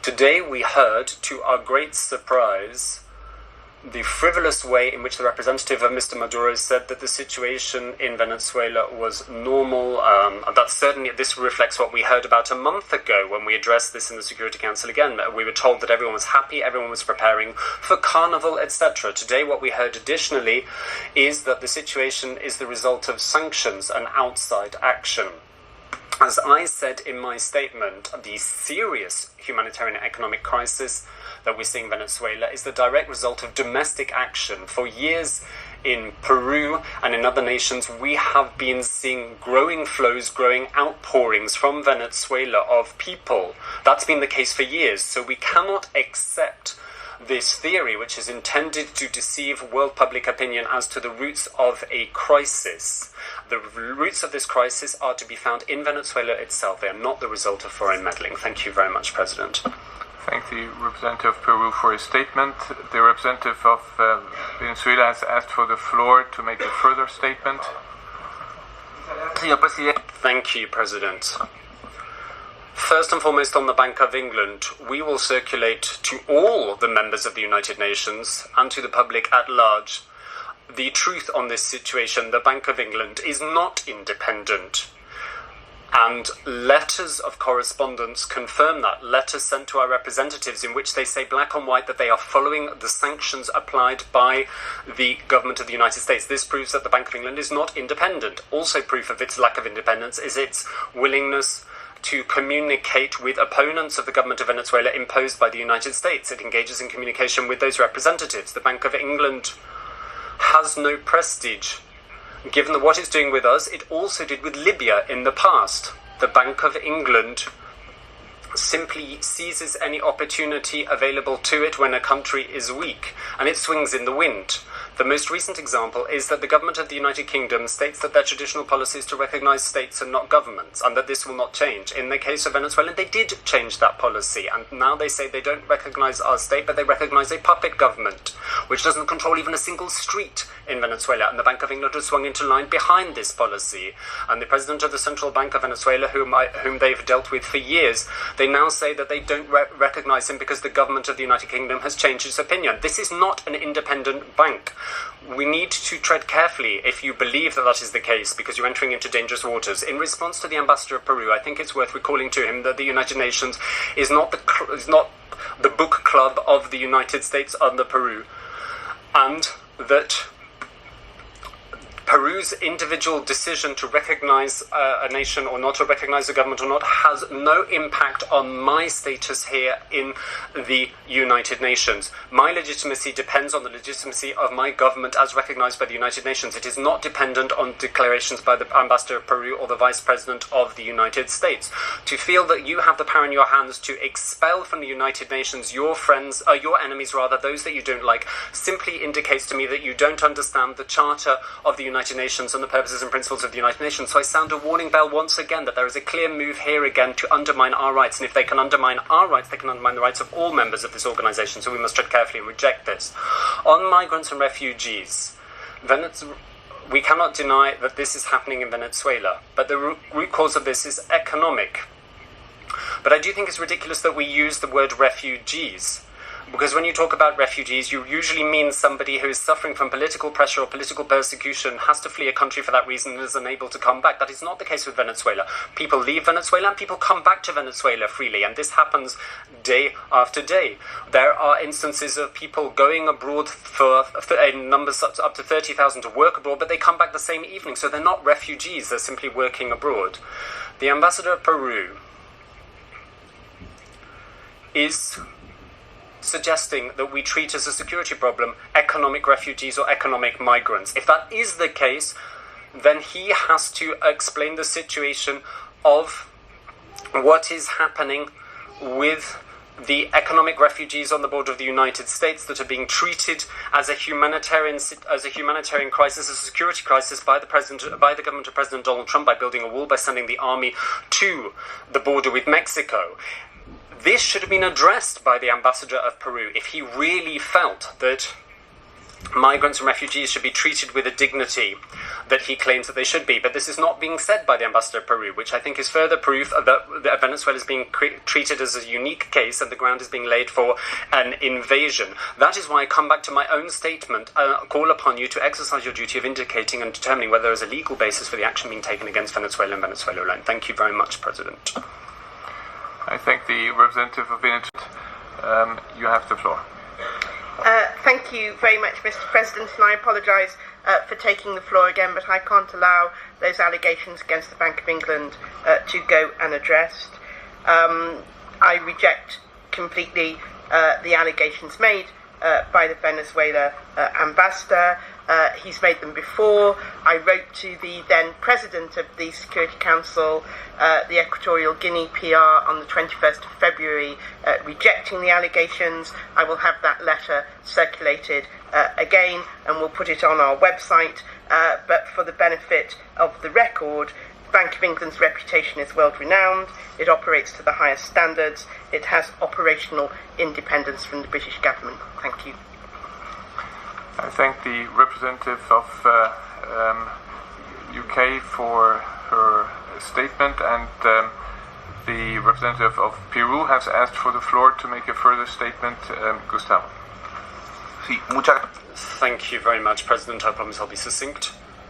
Today we heard, to our great surprise, the frivolous way in which the representative of Mr. Maduro said that the situation in Venezuela was normal. This reflects what we heard about a month ago when we addressed this in the Security Council again. We were told that everyone was happy, everyone was preparing for carnival, etc. Today what we heard additionally is that the situation is the result of sanctions and outside action. As I said in my statement, the serious humanitarian and economic crisis that we see in Venezuela is the direct result of domestic action. For years in Peru and in other nations, we have been seeing growing flows, growing outpourings from Venezuela of people. That's been the case for years, so we cannot accept this theory, which is intended to deceive world public opinion as to the roots of a crisis. The roots of this crisis are to be found in Venezuela itself. They are not the result of foreign meddling. Thank you very much, President. Thank the representative of Peru for his statement. The representative of Venezuela has asked for the floor to make a further statement. Thank you, President. First and foremost, on the Bank of England, we will circulate to all the members of the United Nations and to the public at large the truth on this situation. The Bank of England is not independent. And letters of correspondence confirm that. Letters sent to our representatives in which they say black on white that they are following the sanctions applied by the government of the United States. This proves that the Bank of England is not independent. Also proof of its lack of independence is its willingness to communicate with opponents of the government of Venezuela imposed by the United States. It engages in communication with those representatives. The Bank of England has no prestige. Given that what it's doing with us, it also did with Libya in the past. The Bank of England simply seizes any opportunity available to it when a country is weak, and it swings in the wind. The most recent example is that the government of the United Kingdom states that their traditional policy is to recognize states and not governments, and that this will not change. In the case of Venezuela, they did change that policy, and now they say they don't recognize our state, but they recognize a puppet government, which doesn't control even a single street in Venezuela, and the Bank of England has swung into line behind this policy. And the president of the Central Bank of Venezuela, whom they've dealt with for years, they now say that they don't recognize him because the government of the United Kingdom has changed its opinion. This is not an independent bank. We need to tread carefully if you believe that that is the case, because you're entering into dangerous waters. In response to the ambassador of Peru, I think it's worth recalling to him that the United Nations is not the book club of the United States under Peru, and that Peru's individual decision to recognize a nation or not, to recognize a government or not, has no impact on my status here in the United Nations. My legitimacy depends on the legitimacy of my government as recognized by the United Nations. It is not dependent on declarations by the ambassador of Peru or the vice president of the United States. To feel that you have the power in your hands to expel from the United Nations your friends, your enemies rather, those that you don't like, simply indicates to me that you don't understand the Charter of the United Nations and the purposes and principles of the United Nations. So I sound a warning bell once again that there is a clear move here again to undermine our rights, and if they can undermine our rights, they can undermine the rights of all members of this organisation, so we must tread carefully and reject this. On migrants and refugees, we cannot deny that this is happening in Venezuela, but the root cause of this is economic. But I do think it's ridiculous that we use the word refugees, because when you talk about refugees, you usually mean somebody who is suffering from political pressure or political persecution, has to flee a country for that reason and is unable to come back. That is not the case with Venezuela. People leave Venezuela and people come back to Venezuela freely, and this happens day after day. There are instances of people going abroad for a number up to 30,000 to work abroad, but they come back the same evening, so they're not refugees, they're simply working abroad. The ambassador of Peru is suggesting that we treat as a security problem economic refugees or economic migrants. If that is the case, then he has to explain the situation of what is happening with the economic refugees on the border of the United States that are being treated as a humanitarian crisis, a security crisis by the government of President Donald Trump, by building a wall, by sending the army to the border with Mexico. This should have been addressed by the ambassador of Peru if he really felt that migrants and refugees should be treated with a dignity that he claims that they should be. But this is not being said by the ambassador of Peru, which I think is further proof that Venezuela is being treated as a unique case and the ground is being laid for an invasion. That is why I come back to my own statement, call upon you to exercise your duty of indicating and determining whether there is a legal basis for the action being taken against Venezuela and Venezuela alone. Thank you very much, President. I thank the representative of Venezuela. You have the floor. Thank you very much, Mr. President, and I apologise for taking the floor again, but I can't allow those allegations against the Bank of England to go unaddressed. I reject completely the allegations made by the Venezuela ambassador. He's made them before. I wrote to the then president of the Security Council, the Equatorial Guinea PR, on the 21st of February, rejecting the allegations. I will have that letter circulated again, and we'll put it on our website. But for the benefit of the record, Bank of England's reputation is world-renowned. It operates to the highest standards. It has operational independence from the British government. Thank you. I thank the representative of UK for her statement, and the representative of Peru has asked for the floor to make a further statement. Gustavo. Thank you very much, President. I promise I'll be succinct.